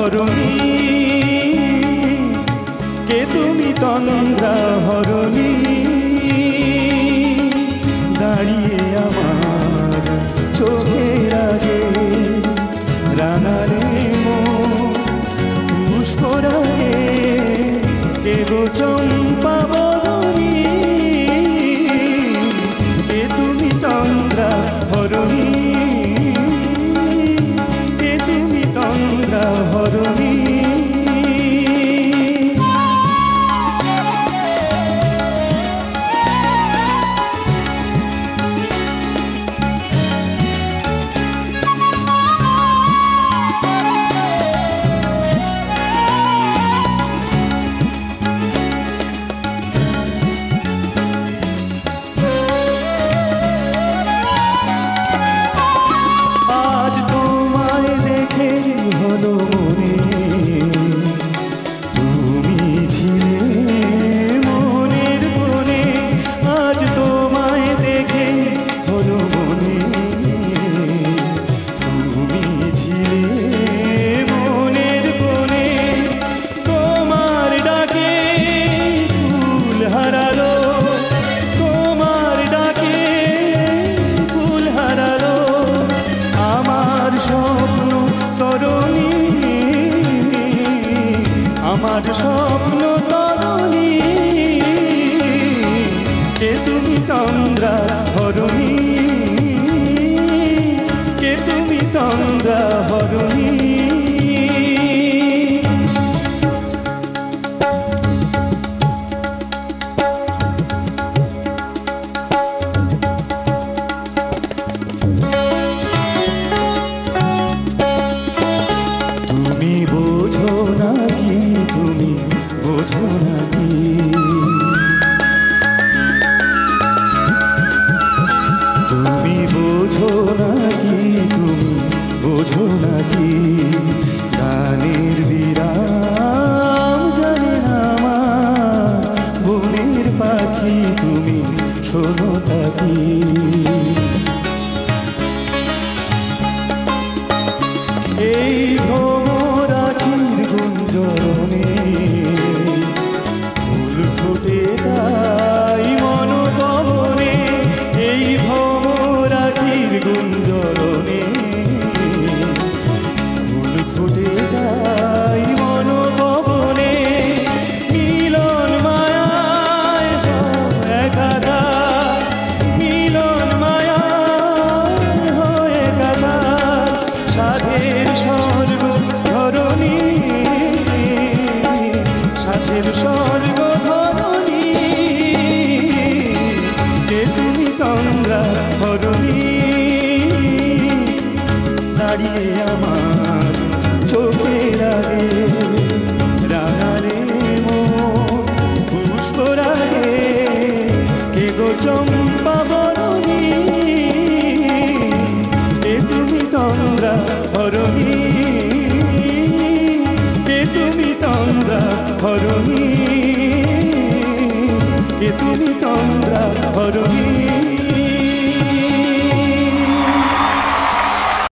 হরণী, কে তুমি তন্দ্রা হরণী, দাঁড়িয়ে আমার চোখের আগে রাঙালে পুষ্পরাগে, কে গো চম্পা বদনী, কে তুমি তন্দ্রা হরণী, কে তুমি তন্দ্রা হরণী। আমার স্বপ্ন তরণী, কে তুমি তন্দ্রা হরণী, কে তুমি তন্দ্রা হরণী। তুমি বোঝো নাকি, তুমি বোঝো নাকি, তুমি বোঝো নাকি, তুমি বোঝো নাকি, গানের বিরাম জানে না আমার বনের পাখি, তুমি শোনো থাকি। এই ভ্রমরাখির গুঞ্জরণে ফুল ফোটে তাই মনোপবনে, এই ভ্রমরাখির গুঞ্জরণে ফুল ফোটে তাই মনোপবনে, মিলন মায়ায় একাধার, মিলন মায়ায় হয় একাধার, সাধের স্বর্গ ধরণী, সাধের স্বর্গ ধরণী, কে তুমি তন্দ্রা হরণী, দাঁড়িয়ে আমার চোখের আগে রাঙালে পুষ্পরাগে, কে গো চম্পা বরণী, কে তুমি তন্দ্রা হরণী, কে তুমি তন্দ্রা হরণী, কে তুমি তন্দ্রা হরণী।